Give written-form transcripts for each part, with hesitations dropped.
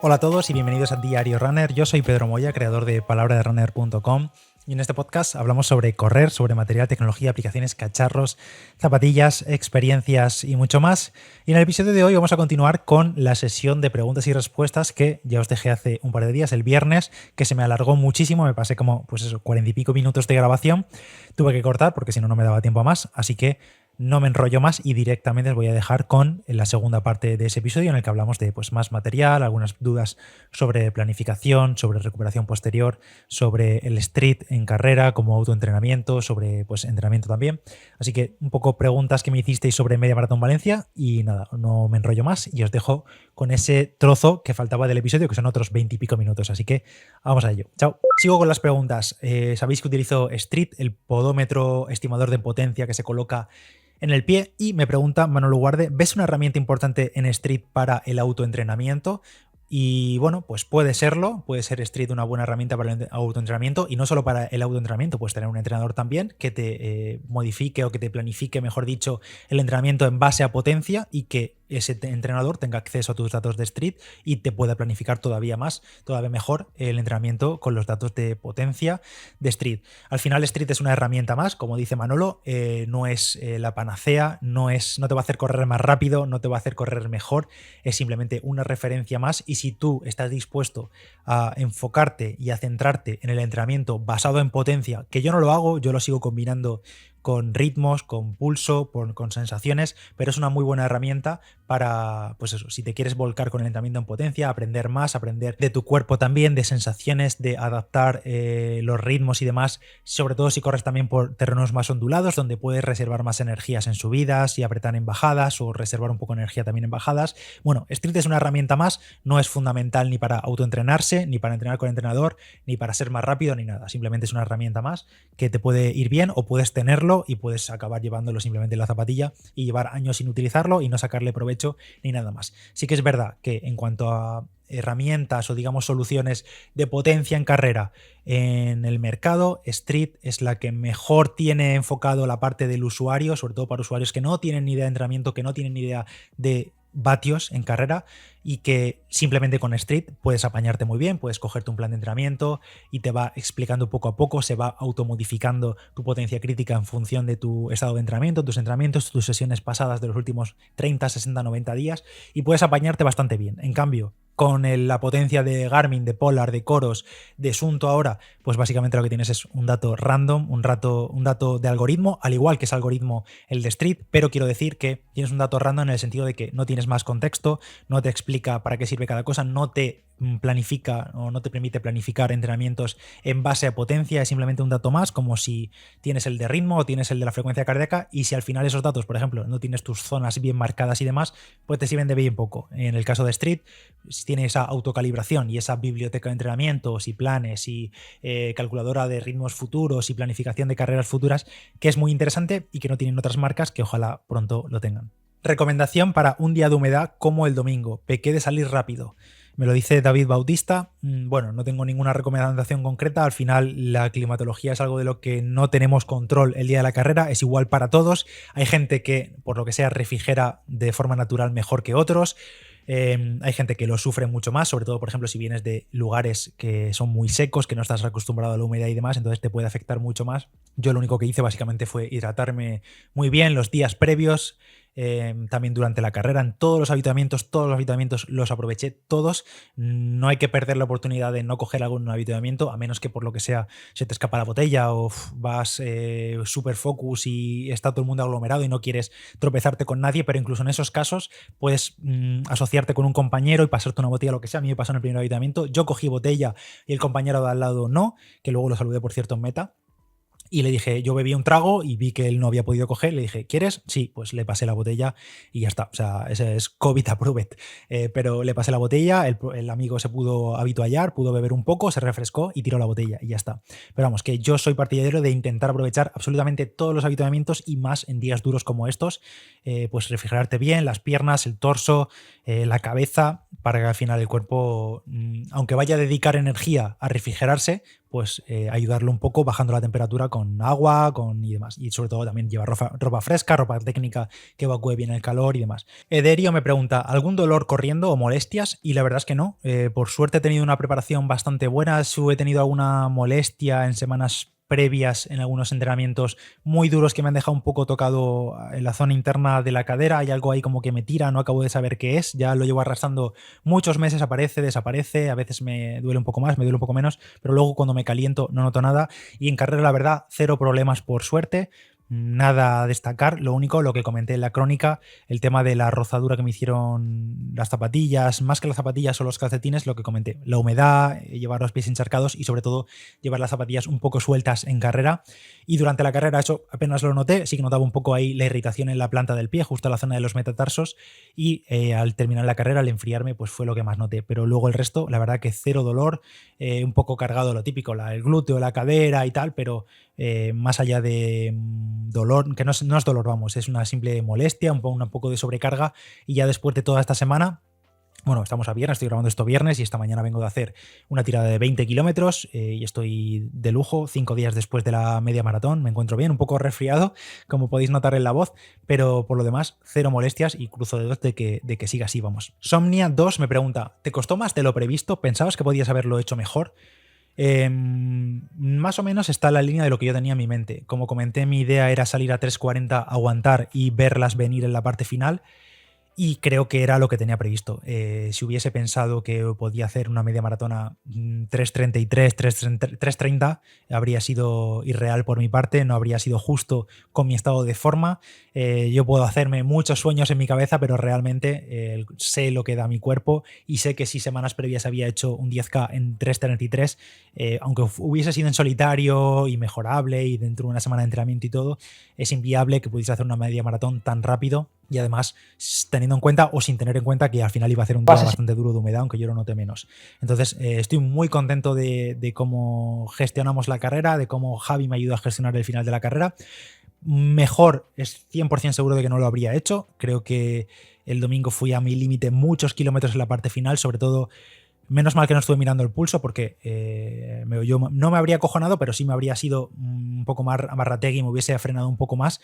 Hola a todos y bienvenidos a Diario Runner. Yo soy Pedro Moya, creador de palabraderunner.com, y en este podcast hablamos sobre correr, sobre material, tecnología, aplicaciones, cacharros, zapatillas, experiencias y mucho más. Y en el episodio de hoy vamos a continuar con la sesión de preguntas y respuestas que ya os dejé hace un par de días, el viernes, que se me alargó muchísimo, me pasé como 40 y pico minutos de grabación. Tuve que cortar porque si no, no me daba tiempo a más, así que no me enrollo más y directamente os voy a dejar con la segunda parte de ese episodio en el que hablamos de más material, algunas dudas sobre planificación, sobre recuperación posterior, sobre el street en carrera como autoentrenamiento, sobre entrenamiento también. Así que un poco preguntas que me hicisteis sobre Media Maratón Valencia y nada, no me enrollo más y os dejo con ese trozo que faltaba del episodio, que son otros 20 y pico minutos. Así que vamos a ello. Chao. Sigo con las preguntas. Sabéis que utilizo Street, el podómetro estimador de potencia que se coloca en el pie, y me pregunta Manolo Guarde, ¿ves una herramienta importante en Street para el autoentrenamiento? Y bueno, pues puede serlo, puede ser Street una buena herramienta para el autoentrenamiento, y no solo para el autoentrenamiento, puedes tener un entrenador también que te modifique o que te planifique, mejor dicho, el entrenamiento en base a potencia, y que ese entrenador tenga acceso a tus datos de Street y te pueda planificar todavía más, todavía mejor el entrenamiento con los datos de potencia de Street. Al final Street es una herramienta más, como dice Manolo, no es la panacea, no te va a hacer correr más rápido, no te va a hacer correr mejor, es simplemente una referencia más. Y si tú estás dispuesto a enfocarte y a centrarte en el entrenamiento basado en potencia, que yo no lo hago, yo lo sigo combinando con ritmos, con pulso, con sensaciones, pero es una muy buena herramienta para, pues eso, si te quieres volcar con el entrenamiento en potencia, aprender más, aprender de tu cuerpo también, de sensaciones, de adaptar los ritmos y demás, sobre todo si corres también por terrenos más ondulados, donde puedes reservar más energías en subidas y apretar en bajadas, o reservar un poco de energía también en bajadas. Bueno, Street es una herramienta más, no es fundamental ni para autoentrenarse, ni para entrenar con el entrenador, ni para ser más rápido, ni nada. Simplemente es una herramienta más que te puede ir bien, o puedes tenerlo y puedes acabar llevándolo simplemente en la zapatilla y llevar años sin utilizarlo y no sacarle provecho ni nada más. Sí que es verdad que en cuanto a herramientas o digamos soluciones de potencia en carrera en el mercado, Street es la que mejor tiene enfocado la parte del usuario, sobre todo para usuarios que no tienen ni idea de entrenamiento, que no tienen ni idea de vatios en carrera, y que simplemente con Street puedes apañarte muy bien, puedes cogerte un plan de entrenamiento y te va explicando poco a poco, se va automodificando tu potencia crítica en función de tu estado de entrenamiento, tus entrenamientos, tus sesiones pasadas de los últimos 30, 60, 90 días, y puedes apañarte bastante bien. En cambio, con la potencia de Garmin, de Polar, de Coros, de Sunto ahora, pues básicamente lo que tienes es un dato random, un dato de algoritmo, al igual que es algoritmo el de Street, pero quiero decir que tienes un dato random en el sentido de que no tienes más contexto, no te explica para qué sirve cada cosa, no te planifica o no te permite planificar entrenamientos en base a potencia, es simplemente un dato más, como si tienes el de ritmo o tienes el de la frecuencia cardíaca, y si al final esos datos, por ejemplo, no tienes tus zonas bien marcadas y demás, pues te sirven de bien poco. En el caso de Street, si tienes esa autocalibración y esa biblioteca de entrenamientos y planes y calculadora de ritmos futuros y planificación de carreras futuras, que es muy interesante y que no tienen otras marcas, que ojalá pronto lo tengan. Recomendación para un día de humedad como el domingo: pequé de salir rápido. Me lo dice David Bautista. Bueno, no tengo ninguna recomendación concreta. Al final, la climatología es algo de lo que no tenemos control el día de la carrera. Es igual para todos. Hay gente que, por lo que sea, refrigera de forma natural mejor que otros. Hay gente que lo sufre mucho más, sobre todo, por ejemplo, si vienes de lugares que son muy secos, que no estás acostumbrado a la humedad y demás, entonces te puede afectar mucho más. Yo lo único que hice básicamente fue hidratarme muy bien los días previos, también durante la carrera, en todos los habituamientos los aproveché todos. No hay que perder la oportunidad de no coger algún habituamiento, a menos que por lo que sea se te escapa la botella o vas super focus y está todo el mundo aglomerado y no quieres tropezarte con nadie, pero incluso en esos casos puedes asociarte con un compañero y pasarte una botella, lo que sea. A mí me pasó en el primer habituamiento, yo cogí botella y el compañero de al lado no, que luego lo saludé por cierto en meta. Y le dije, yo bebí un trago y vi que él no había podido coger. Le dije, ¿quieres? Sí, pues le pasé la botella y ya está. O sea, ese es COVID approved. Pero le pasé la botella, el amigo se pudo habituallar, pudo beber un poco, se refrescó y tiró la botella y ya está. Pero vamos, que yo soy partidario de intentar aprovechar absolutamente todos los habituamientos, y más en días duros como estos. Pues refrigerarte bien las piernas, el torso, la cabeza, para que al final el cuerpo, aunque vaya a dedicar energía a refrigerarse, pues ayudarlo un poco bajando la temperatura con agua y demás. Y sobre todo también llevar ropa fresca, ropa técnica que evacúe bien el calor y demás. Ederio me pregunta, ¿algún dolor corriendo o molestias? Y la verdad es que no. Por suerte he tenido una preparación bastante buena. He tenido alguna molestia en semanas previas en algunos entrenamientos muy duros que me han dejado un poco tocado en la zona interna de la cadera. Hay algo ahí como que me tira, no acabo de saber qué es. Ya lo llevo arrastrando muchos meses, aparece, desaparece. A veces me duele un poco más, me duele un poco menos, pero luego cuando me caliento no noto nada. Y en carrera, la verdad, cero problemas por suerte. Nada a destacar, lo único, lo que comenté en la crónica, el tema de la rozadura que me hicieron las zapatillas, más que las zapatillas o los calcetines, lo que comenté, la humedad, llevar los pies encharcados y sobre todo llevar las zapatillas un poco sueltas en carrera. Y durante la carrera eso apenas lo noté, sí que notaba un poco ahí la irritación en la planta del pie, justo a la zona de los metatarsos, y al terminar la carrera, al enfriarme, pues fue lo que más noté. Pero luego el resto, la verdad que cero dolor, un poco cargado lo típico, el glúteo, la cadera y tal, pero más allá de dolor, que no es dolor, vamos, es una simple molestia, un poco de sobrecarga, y ya después de toda esta semana, bueno, estamos a viernes, estoy grabando esto viernes y esta mañana vengo de hacer una tirada de 20 kilómetros y estoy de lujo, 5 días después de la media maratón, me encuentro bien, un poco resfriado, como podéis notar en la voz, pero por lo demás, cero molestias y cruzo dedos de que siga así, vamos. Somnia2 me pregunta, ¿te costó más de lo previsto? ¿Pensabas que podías haberlo hecho mejor? Más o menos está en la línea de lo que yo tenía en mi mente. Como comenté, mi idea era salir a 3:40, aguantar y verlas venir en la parte final. Y creo que era lo que tenía previsto. Si hubiese pensado que podía hacer una media maratona 3:33, 3:30, habría sido irreal por mi parte, no habría sido justo con mi estado de forma. Yo puedo hacerme muchos sueños en mi cabeza, pero realmente sé lo que da mi cuerpo y sé que si semanas previas había hecho un 10K en 3:33, aunque hubiese sido en solitario y mejorable y dentro de una semana de entrenamiento y todo, es inviable que pudiese hacer una media maratón tan rápido y además teniendo en cuenta o sin tener en cuenta que al final iba a ser un día bastante duro de humedad, aunque yo lo note menos. Entonces estoy muy contento de cómo gestionamos la carrera, de cómo Javi me ayudó a gestionar el final de la carrera. Mejor, es 100% seguro de que no lo habría hecho. Creo que el domingo fui a mi límite muchos kilómetros en la parte final, sobre todo. Menos mal que no estuve mirando el pulso porque yo no me habría acojonado, pero sí me habría sido un poco más amarrategui y me hubiese frenado un poco más.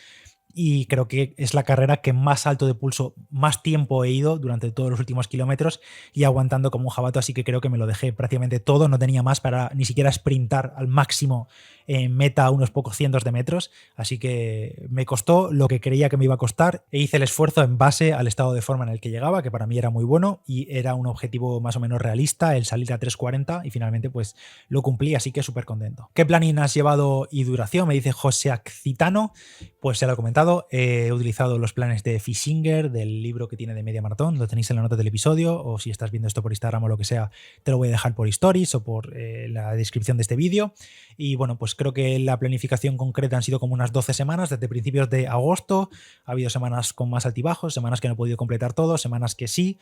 Y creo que es la carrera que más alto de pulso, más tiempo he ido durante todos los últimos kilómetros y aguantando como un jabato, así que creo que me lo dejé prácticamente todo, no tenía más para ni siquiera sprintar al máximo en meta a unos pocos cientos de metros, así que me costó lo que creía que me iba a costar e hice el esfuerzo en base al estado de forma en el que llegaba, que para mí era muy bueno y era un objetivo más o menos realista, el salir a 3:40 y finalmente pues lo cumplí, así que súper contento. ¿Qué planning has llevado y duración? Me dice José Accitano. Pues ya lo he comentado, he utilizado los planes de Fishinger, del libro que tiene de media maratón, lo tenéis en la nota del episodio, o si estás viendo esto por Instagram o lo que sea, te lo voy a dejar por stories o por la descripción de este vídeo. Y bueno, pues creo que la planificación concreta han sido como unas 12 semanas, desde principios de agosto. Ha habido semanas con más altibajos, semanas que no he podido completar todo, semanas que sí.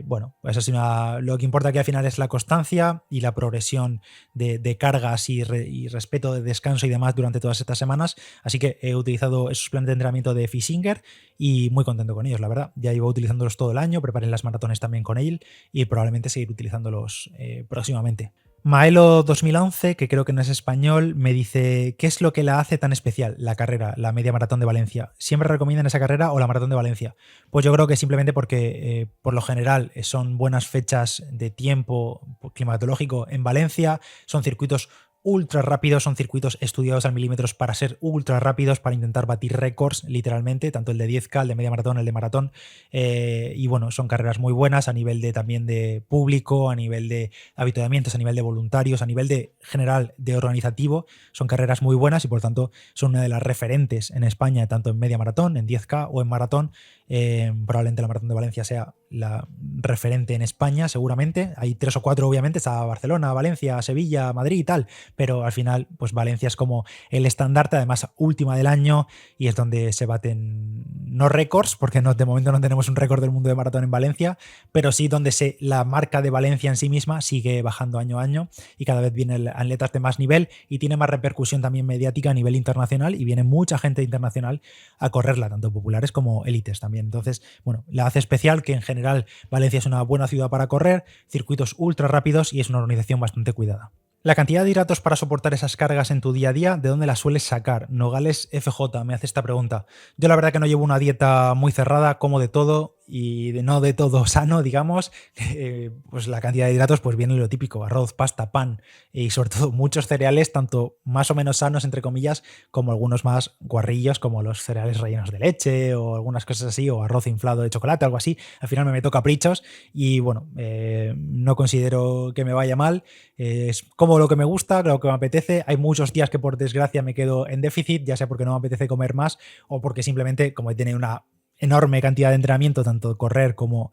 Bueno, pues así lo que importa aquí al final es la constancia y la progresión de cargas y respeto de descanso y demás durante todas estas semanas. Así que he utilizado esos planes de entrenamiento de Fishinger y muy contento con ellos, la verdad. Ya llevo utilizándolos todo el año, preparé las maratones también con él y probablemente seguir utilizándolos próximamente. Maelo 2011, que creo que no es español, me dice, ¿qué es lo que la hace tan especial la carrera, la media maratón de Valencia? ¿Siempre recomiendan esa carrera o la maratón de Valencia? Pues yo creo que simplemente porque por lo general son buenas fechas de tiempo climatológico en Valencia, son circuitos ultra rápidos, son circuitos estudiados al milímetros para ser ultra rápidos, para intentar batir récords, literalmente, tanto el de 10K, el de media maratón, el de maratón, y bueno, son carreras muy buenas a nivel de también de público, a nivel de habituamientos, a nivel de voluntarios, a nivel de general de organizativo, son carreras muy buenas y por tanto son una de las referentes en España, tanto en media maratón, en 10K o en maratón. Probablemente la maratón de Valencia sea la referente en España, seguramente. Hay 3 o 4, obviamente, está Barcelona, Valencia, Sevilla, Madrid y tal, pero al final, pues Valencia es como el estandarte, además última del año, y es donde se baten, no récords, porque no, de momento no tenemos un récord del mundo de maratón en Valencia, pero sí donde la marca de Valencia en sí misma sigue bajando año a año y cada vez vienen atletas de más nivel y tiene más repercusión también mediática a nivel internacional y viene mucha gente internacional a correrla, tanto populares como élites también. Entonces, bueno, la hace especial que en general Valencia es una buena ciudad para correr, circuitos ultra rápidos y es una organización bastante cuidada. La cantidad de hidratos para soportar esas cargas en tu día a día, ¿de dónde las sueles sacar? Nogales FJ me hace esta pregunta. Yo la verdad que no llevo una dieta muy cerrada, como de todo y no de todo sano, digamos. Pues la cantidad de hidratos pues viene lo típico, arroz, pasta, pan y sobre todo muchos cereales, tanto más o menos sanos, entre comillas, como algunos más guarrillos, como los cereales rellenos de leche o algunas cosas así, o arroz inflado de chocolate, algo así. Al final me meto caprichos y bueno, no considero que me vaya mal. Es como lo que me gusta, lo que me apetece. Hay muchos días que por desgracia me quedo en déficit, ya sea porque no me apetece comer más o porque simplemente como he tenido una enorme cantidad de entrenamiento, tanto correr como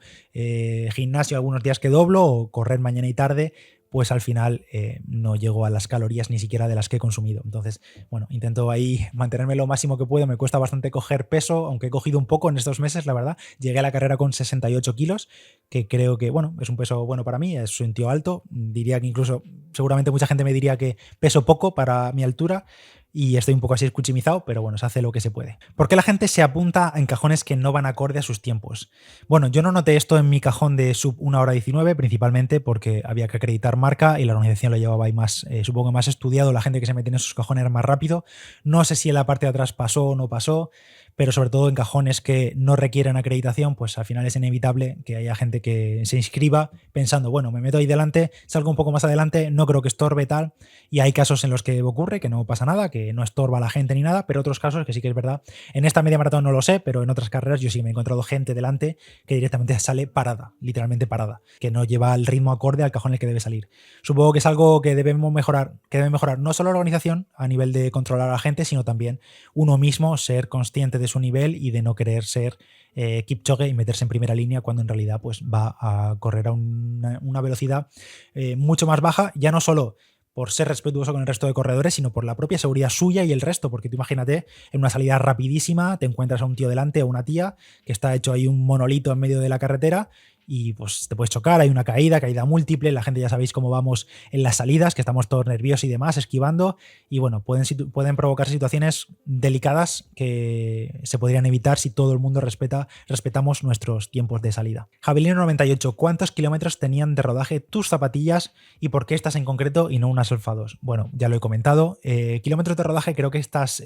gimnasio, algunos días que doblo o correr mañana y tarde, pues al final no llego a las calorías ni siquiera de las que he consumido. Entonces, bueno, intento ahí mantenerme lo máximo que puedo. Me cuesta bastante coger peso, aunque he cogido un poco en estos meses, la verdad. Llegué a la carrera con 68 kilos, que creo que, bueno, es un peso bueno para mí, es un tío alto. Diría que incluso, seguramente mucha gente me diría que peso poco para mi altura, y estoy un poco así escuchimizado, pero bueno, se hace lo que se puede. ¿Por qué la gente se apunta en cajones que no van acorde a sus tiempos? Bueno, yo no noté esto en mi cajón de sub 1 hora 19, principalmente porque había que acreditar marca y la organización lo llevaba ahí más, supongo que más estudiado, la gente que se metía en esos cajones era más rápido. No sé si en la parte de atrás pasó o no pasó, pero sobre todo en cajones que no requieren acreditación, pues al final es inevitable que haya gente que se inscriba pensando, bueno, me meto ahí delante, salgo un poco más adelante, no creo que estorbe tal, y hay casos en los que ocurre que no pasa nada, que no estorba a la gente ni nada, pero otros casos que sí que es verdad. En esta media maratón no lo sé, pero en otras carreras yo sí me he encontrado gente delante que directamente sale parada, literalmente parada, que no lleva el ritmo acorde al cajón en el que debe salir. Supongo que es algo que debemos mejorar, que debe mejorar no solo la organización a nivel de controlar a la gente, sino también uno mismo, ser consciente de su nivel y de no querer ser Kipchoge y meterse en primera línea cuando en realidad pues va a correr a una velocidad mucho más baja, ya no solo por ser respetuoso con el resto de corredores, sino por la propia seguridad suya y el resto, porque tú imagínate, en una salida rapidísima te encuentras a un tío delante o una tía que está hecho ahí un monolito en medio de la carretera y pues te puedes chocar, hay una caída múltiple, la gente ya sabéis cómo vamos en las salidas, que estamos todos nerviosos y demás, esquivando, y bueno, pueden provocar situaciones delicadas que se podrían evitar si todo el mundo respetamos nuestros tiempos de salida. Javelino98, ¿cuántos kilómetros tenían de rodaje tus zapatillas y por qué estas en concreto y no unas Alpha 2? Bueno, ya lo he comentado, kilómetros de rodaje, creo que estas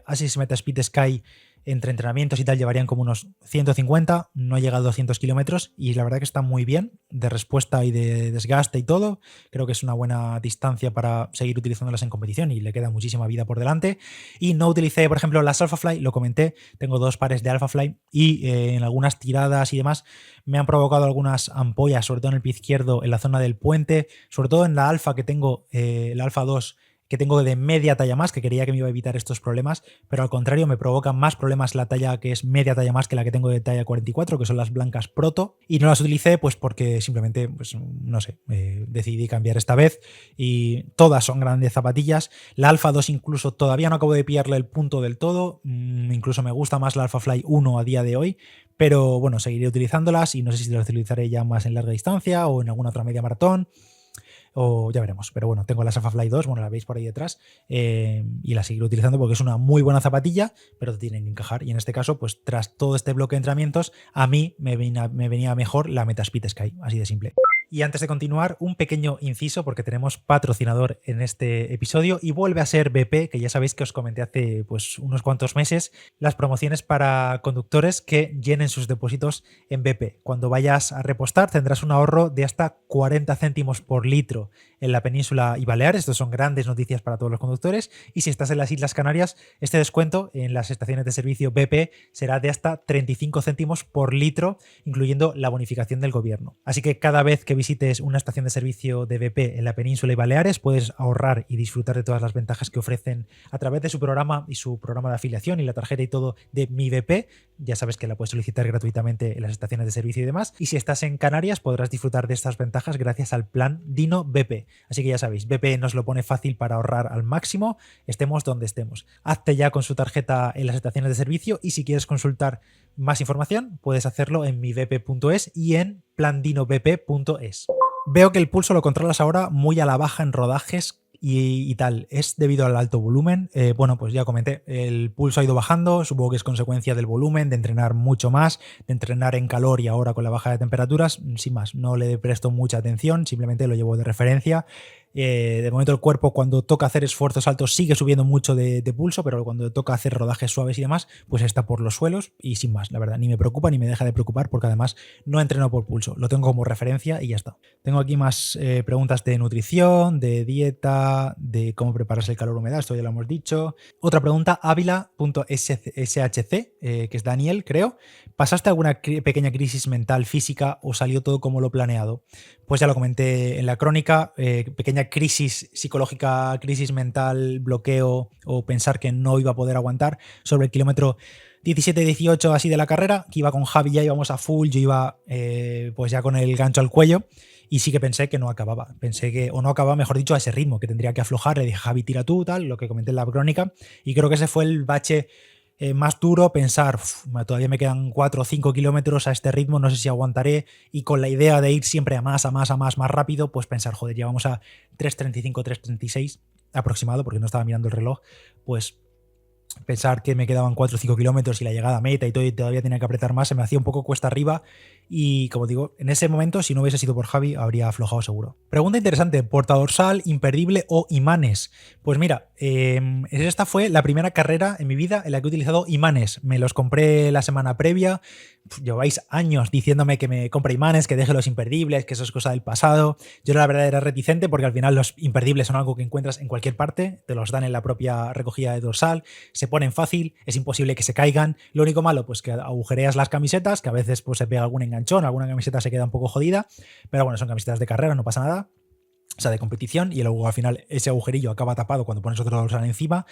Asics Metaspeed Sky entre entrenamientos y tal llevarían como unos 150, no llega a 200 kilómetros y la verdad que está muy bien de respuesta y de desgaste y todo. Creo que es una buena distancia para seguir utilizándolas en competición y le queda muchísima vida por delante. Y no utilicé, por ejemplo, las Alphafly, lo comenté, tengo 2 pares de Alphafly y en algunas tiradas y demás me han provocado algunas ampollas, sobre todo en el pie izquierdo, en la zona del puente, sobre todo en la Alpha que tengo, la Alpha 2, que tengo de media talla más, que quería que me iba a evitar estos problemas, pero al contrario me provocan más problemas la talla que es media talla más que la que tengo de talla 44, que son las blancas Proto, y no las utilicé pues porque simplemente, pues no sé, decidí cambiar esta vez y todas son grandes zapatillas. La Alpha 2 incluso todavía no acabo de pillarle el punto del todo, incluso me gusta más la Alpha Fly 1 a día de hoy, pero bueno, seguiré utilizándolas y no sé si las utilizaré ya más en larga distancia o en alguna otra media maratón, o ya veremos. Pero bueno, tengo la Alphafly 2, bueno, la veis por ahí detrás, y la seguiré utilizando porque es una muy buena zapatilla, pero te tienen que encajar. Y en este caso, pues tras todo este bloque de entrenamientos, a mí me venía mejor la Metaspeed Sky, así de simple. Y antes de continuar, un pequeño inciso porque tenemos patrocinador en este episodio y vuelve a ser BP, que ya sabéis que os comenté hace pues unos cuantos meses, las promociones para conductores que llenen sus depósitos en BP. Cuando vayas a repostar tendrás un ahorro de hasta 40 céntimos por litro en la península y Baleares. Estos son grandes noticias para todos los conductores. Y si estás en las Islas Canarias, este descuento en las estaciones de servicio BP será de hasta 35 céntimos por litro, incluyendo la bonificación del gobierno. Así que cada vez que visites una estación de servicio de BP en la península y Baleares puedes ahorrar y disfrutar de todas las ventajas que ofrecen a través de su programa y su programa de afiliación y la tarjeta y todo de Mi BP. Ya sabes que la puedes solicitar gratuitamente en las estaciones de servicio y demás. Y si estás en Canarias podrás disfrutar de estas ventajas gracias al plan Dino BP. Así que ya sabéis, BP nos lo pone fácil para ahorrar al máximo, estemos donde estemos. Hazte ya con su tarjeta en las estaciones de servicio y si quieres consultar más información puedes hacerlo en mibp.es y en plandinobp.es. Veo que el pulso lo controlas ahora muy a la baja en rodajes y tal. ¿Es debido al alto volumen? Bueno, pues ya comenté, el pulso ha ido bajando, supongo que es consecuencia del volumen, de entrenar mucho más, de entrenar en calor y ahora con la baja de temperaturas, sin más, no le presto mucha atención, simplemente lo llevo de referencia. De momento el cuerpo cuando toca hacer esfuerzos altos sigue subiendo mucho de pulso, pero cuando toca hacer rodajes suaves y demás, pues está por los suelos y sin más, la verdad. Ni me preocupa ni me deja de preocupar porque además no entreno por pulso. Lo tengo como referencia y ya está. Tengo aquí más preguntas de nutrición, de dieta, de cómo prepararse el calor-humedad, esto ya lo hemos dicho. Otra pregunta, Ávila.shc, que es Daniel, creo. ¿Pasaste alguna pequeña crisis mental, física o salió todo como lo planeado? Pues ya lo comenté en la crónica, pequeña crisis psicológica, crisis mental, bloqueo o pensar que no iba a poder aguantar sobre el kilómetro 17-18 así de la carrera, que iba con Javi, ya íbamos a full, yo iba pues ya con el gancho al cuello y sí que pensé que no acababa, o no acababa, mejor dicho, a ese ritmo, que tendría que aflojar, le dije Javi, tira tú, tal, lo que comenté en la crónica, y creo que ese fue el bache más duro, pensar, todavía me quedan 4 o 5 kilómetros a este ritmo, no sé si aguantaré, y con la idea de ir siempre a más, más rápido, pues pensar, joder, llevamos a 3:35, 3:36 aproximado, porque no estaba mirando el reloj, pues pensar que me quedaban 4 o 5 kilómetros y la llegada a meta y todo, y todavía tenía que apretar más, se me hacía un poco cuesta arriba y, como digo, en ese momento, si no hubiese sido por Javi, habría aflojado seguro. Pregunta interesante, ¿portadorsal, imperdible o imanes? Pues mira, esta fue la primera carrera en mi vida en la que he utilizado imanes. Me los compré la semana previa. Lleváis años diciéndome que me compre imanes, que deje los imperdibles, que eso es cosa del pasado. Yo la verdad era reticente porque al final los imperdibles son algo que encuentras en cualquier parte, te los dan en la propia recogida de dorsal, se ponen fácil, es imposible que se caigan. Lo único malo, pues que agujereas las camisetas, que a veces pues se pega algún enganchón, alguna camiseta se queda un poco jodida, pero bueno, son camisetas de carrera, no pasa nada. O sea, de competición, y luego al final ese agujerillo acaba tapado cuando pones otro dorsal encima.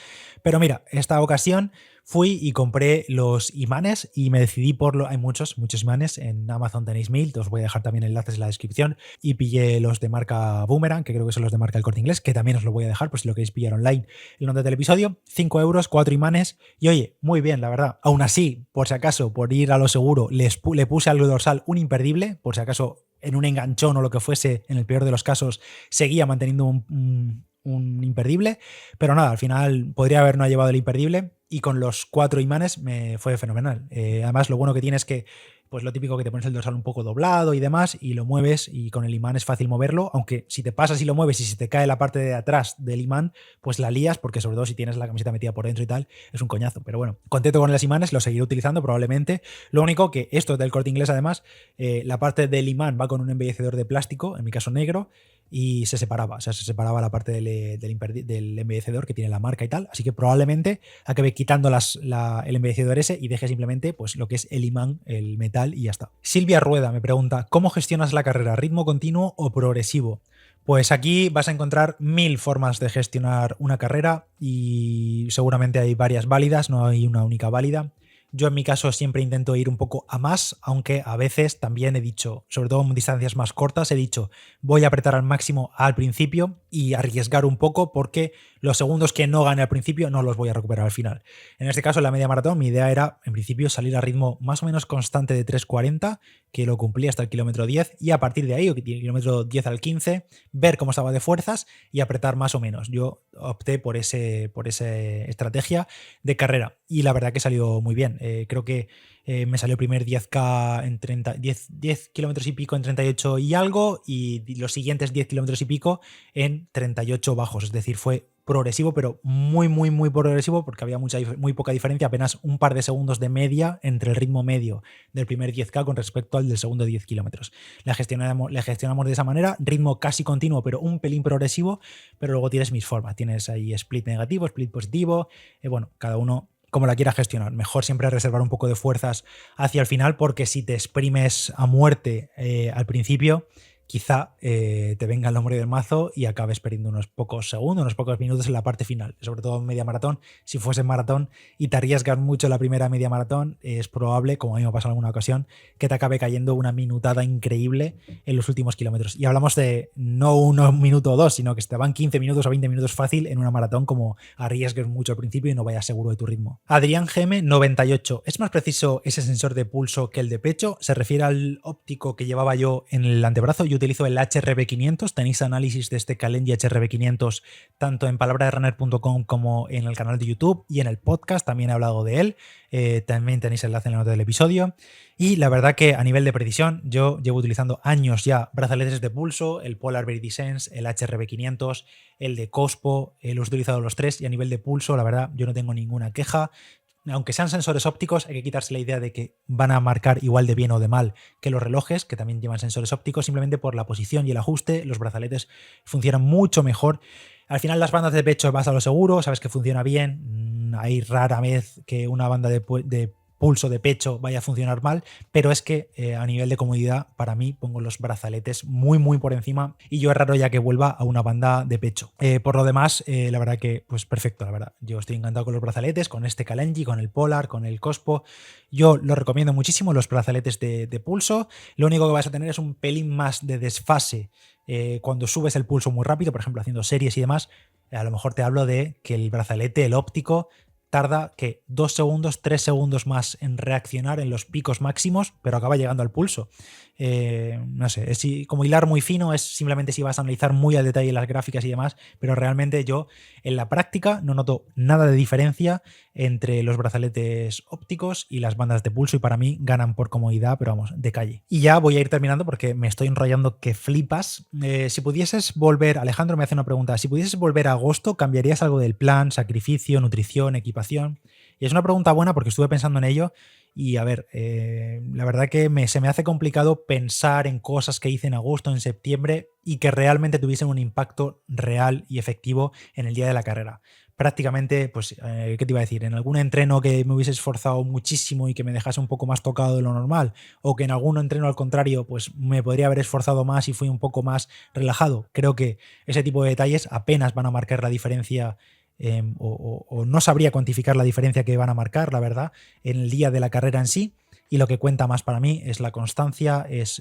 Pero mira, esta ocasión fui y compré los imanes y me decidí hay muchos imanes. En Amazon tenéis 1000, os voy a dejar también enlaces en la descripción. Y pillé los de marca Boomerang, que creo que son los de marca El Corte Inglés, que también os lo voy a dejar por si lo queréis pillar online en nota del episodio. 5 euros, 4 imanes. Y oye, muy bien, la verdad. Aún así, por si acaso, por ir a lo seguro, le puse al dorsal un imperdible, por si acaso en un enganchón o lo que fuese, en el peor de los casos, seguía manteniendo un imperdible, pero nada, al final podría haber no llevado el imperdible y con los 4 imanes me fue fenomenal. Además, lo bueno que tiene es que, pues lo típico que te pones el dorsal un poco doblado y demás, y lo mueves y con el imán es fácil moverlo, aunque si te pasas y lo mueves y si te cae la parte de atrás del imán, pues la lías, porque sobre todo si tienes la camiseta metida por dentro y tal, es un coñazo. Pero bueno, contento con los imanes, lo seguiré utilizando probablemente. Lo único que esto es del Corte Inglés además, la parte del imán va con un embellecedor de plástico, en mi caso negro, y se separaba, o sea, se separaba la parte del embellecedor que tiene la marca y tal, así que probablemente acabe quitando el embellecedor ese y deje simplemente pues lo que es el imán, el metal y ya está. Silvia Rueda me pregunta, ¿cómo gestionas la carrera? ¿Ritmo continuo o progresivo? Pues aquí vas a encontrar 1000 formas de gestionar una carrera y seguramente hay varias válidas, no hay una única válida. Yo en mi caso siempre intento ir un poco a más, aunque a veces también he dicho, sobre todo en distancias más cortas, he dicho voy a apretar al máximo al principio y arriesgar un poco porque los segundos que no gane al principio no los voy a recuperar al final. En este caso, en la media maratón, mi idea era en principio salir a ritmo más o menos constante de 3:40, que lo cumplí hasta el kilómetro 10 y a partir de ahí, el kilómetro 10 al 15, ver cómo estaba de fuerzas y apretar más o menos. Yo opté por esa estrategia de carrera y la verdad que salió muy bien. Creo que me salió el primer 10K en 10 kilómetros y pico en 38 y algo, y los siguientes 10 kilómetros y pico en 38 bajos. Es decir, fue progresivo, pero muy progresivo, porque había muy poca diferencia, apenas un par de segundos de media entre el ritmo medio del primer 10K con respecto al del segundo 10 kilómetros. La gestionamos de esa manera, ritmo casi continuo, pero un pelín progresivo, pero luego tienes mis formas. Tienes ahí split negativo, split positivo, bueno, cada uno como la quieras gestionar. Mejor siempre reservar un poco de fuerzas hacia el final, porque si te exprimes a muerte al principio, quizá te venga el nombre del mazo y acabes perdiendo unos pocos segundos, unos pocos minutos en la parte final, sobre todo en media maratón. Si fuese maratón y te arriesgas mucho en la primera media maratón, es probable, como a mí me ha pasado en alguna ocasión, que te acabe cayendo una minutada increíble en los últimos kilómetros. Y hablamos de no un minuto o dos, sino que te van 15 minutos o 20 minutos fácil en una maratón, como arriesgues mucho al principio y no vayas seguro de tu ritmo. Adrián GM 98. ¿Es más preciso ese sensor de pulso que el de pecho? Se refiere al óptico que llevaba yo en el antebrazo. Yo utilizo el HRV500. Tenéis análisis de este Kalenji HRV500 tanto en palabraderunner.com como en el canal de YouTube y en el podcast. También he hablado de él. También tenéis enlace en la nota del episodio. Y la verdad que a nivel de precisión, yo llevo utilizando años ya brazaletes de pulso, el Polar Verity Sense, el HRV500, el de Cospo, los he utilizado los tres y a nivel de pulso, la verdad, yo no tengo ninguna queja. Aunque sean sensores ópticos, hay que quitarse la idea de que van a marcar igual de bien o de mal que los relojes, que también llevan sensores ópticos, simplemente por la posición y el ajuste. Los brazaletes funcionan mucho mejor. Al final las bandas de pecho vas a lo seguro, sabes que funciona bien. Hay rara vez que una banda de pulso de pecho vaya a funcionar mal, pero es que a nivel de comodidad, para mí pongo los brazaletes muy por encima y yo es raro ya que vuelva a una banda de pecho. Por lo demás, la verdad que pues perfecto, la verdad. Yo estoy encantado con los brazaletes, con este Kalenji, con el Polar, con el Cospo. Yo los recomiendo muchísimo, los brazaletes de pulso. Lo único que vas a tener es un pelín más de desfase cuando subes el pulso muy rápido, por ejemplo, haciendo series y demás. A lo mejor te hablo de que el brazalete, el óptico, tarda que 2 segundos, 3 segundos más en reaccionar en los picos máximos, pero acaba llegando al pulso. No sé, es como hilar muy fino, es simplemente si vas a analizar muy al detalle las gráficas y demás, pero realmente yo en la práctica no noto nada de diferencia entre los brazaletes ópticos y las bandas de pulso y para mí ganan por comodidad, pero vamos, de calle. Y ya voy a ir terminando porque me estoy enrollando que flipas. Si pudieses volver, Alejandro me hace una pregunta, si pudieses volver a agosto, ¿cambiarías algo del plan, sacrificio, nutrición, equipación? Y es una pregunta buena porque estuve pensando en ello y a ver, la verdad que se me hace complicado pensar en cosas que hice en agosto, en septiembre y que realmente tuviesen un impacto real y efectivo en el día de la carrera. Prácticamente, pues, ¿qué te iba a decir? En algún entreno que me hubiese esforzado muchísimo y que me dejase un poco más tocado de lo normal, o que en algún entreno al contrario, pues me podría haber esforzado más y fui un poco más relajado. Creo que ese tipo de detalles apenas van a marcar la diferencia. O no sabría cuantificar la diferencia que van a marcar, la verdad, en el día de la carrera en sí. Y lo que cuenta más para mí es la constancia, es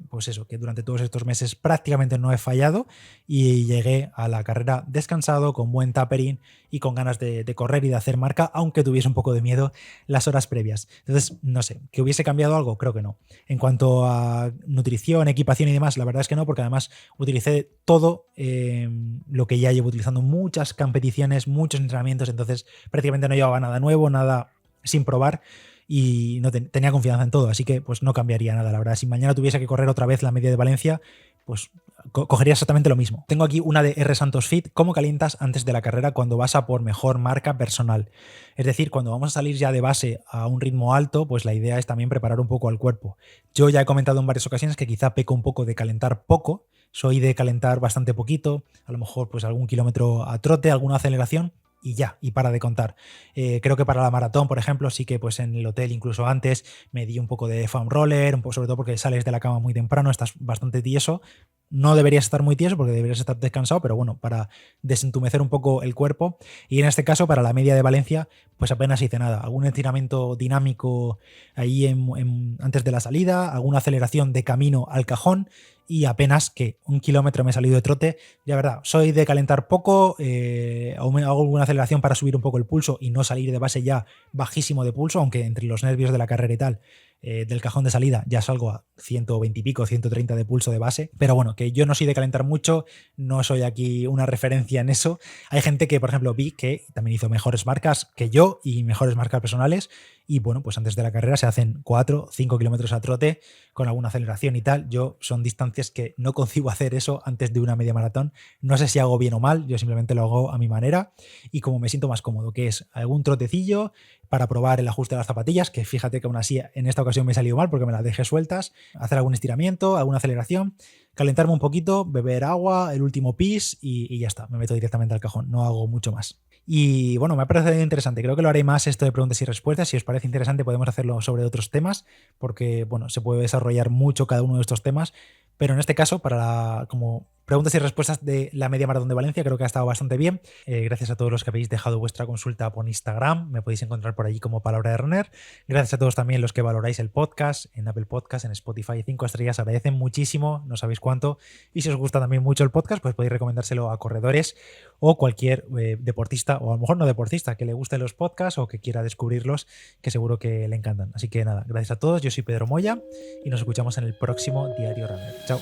pues eso, que durante todos estos meses prácticamente no he fallado y llegué a la carrera descansado, con buen tapering y con ganas de correr y de hacer marca, aunque tuviese un poco de miedo las horas previas. Entonces, no sé, ¿que hubiese cambiado algo? Creo que no. En cuanto a nutrición, equipación y demás, la verdad es que no, porque además utilicé todo lo que ya llevo utilizando, muchas competiciones, muchos entrenamientos, entonces prácticamente no llevaba nada nuevo, nada sin probar y no tenía confianza en todo, así que pues no cambiaría nada, la verdad. Si mañana tuviese que correr otra vez la media de Valencia, pues cogería exactamente lo mismo. Tengo aquí una de R Santos Fit, ¿cómo calientas antes de la carrera cuando vas a por mejor marca personal? Es decir, cuando vamos a salir ya de base a un ritmo alto, pues la idea es también preparar un poco al cuerpo. Yo ya he comentado en varias ocasiones que quizá peco un poco de calentar poco, soy de calentar bastante poquito, a lo mejor pues algún kilómetro a trote, alguna aceleración, y ya, y para de contar. Creo que para la maratón, por ejemplo, sí que pues en el hotel, incluso antes, me di un poco de foam roller, un poco, sobre todo porque sales de la cama muy temprano, estás bastante tieso. No deberías estar muy tieso porque deberías estar descansado, pero bueno, para desentumecer un poco el cuerpo. Y en este caso, para la media de Valencia, pues apenas hice nada. Algún estiramiento dinámico ahí antes de la salida, alguna aceleración de camino al cajón y apenas que 1 kilómetro me he salido de trote. Ya verdad, soy de calentar poco, hago alguna aceleración para subir un poco el pulso y no salir de base ya bajísimo de pulso, aunque entre los nervios de la carrera y tal, del cajón de salida ya salgo a 120 y pico, 130 de pulso de base, pero bueno, que yo no soy de calentar mucho, no soy aquí una referencia en eso. Hay gente que, por ejemplo, vi que también hizo mejores marcas que yo y mejores marcas personales y bueno, pues antes de la carrera se hacen 4, 5 kilómetros a trote con alguna aceleración y tal. Yo son distancias que no concibo hacer eso antes de una media maratón. No sé si hago bien o mal, yo simplemente lo hago a mi manera y como me siento más cómodo, que es algún trotecillo para probar el ajuste de las zapatillas, que fíjate que aún así en esta ocasión me ha salido mal porque me las dejé sueltas, hacer algún estiramiento, alguna aceleración, calentarme un poquito, beber agua, el último pis y ya está, me meto directamente al cajón, no hago mucho más. Y bueno, me ha parecido interesante, creo que lo haré más esto de preguntas y respuestas, si os parece interesante podemos hacerlo sobre otros temas, porque bueno, se puede desarrollar mucho cada uno de estos temas, pero en este caso, como preguntas y respuestas de la media maratón de Valencia, creo que ha estado bastante bien. Gracias a todos los que habéis dejado vuestra consulta por Instagram, me podéis encontrar por allí como Palabra de Runner. Gracias a todos también los que valoráis el podcast en Apple Podcast, en Spotify, 5 estrellas, agradecen muchísimo, no sabéis cuánto. Y si os gusta también mucho el podcast, pues podéis recomendárselo a corredores o cualquier deportista, o a lo mejor no deportista, que le gusten los podcasts o que quiera descubrirlos, que seguro que le encantan. Así que nada, gracias a todos, yo soy Pedro Moya y nos escuchamos en el próximo Diario Runner. Chao.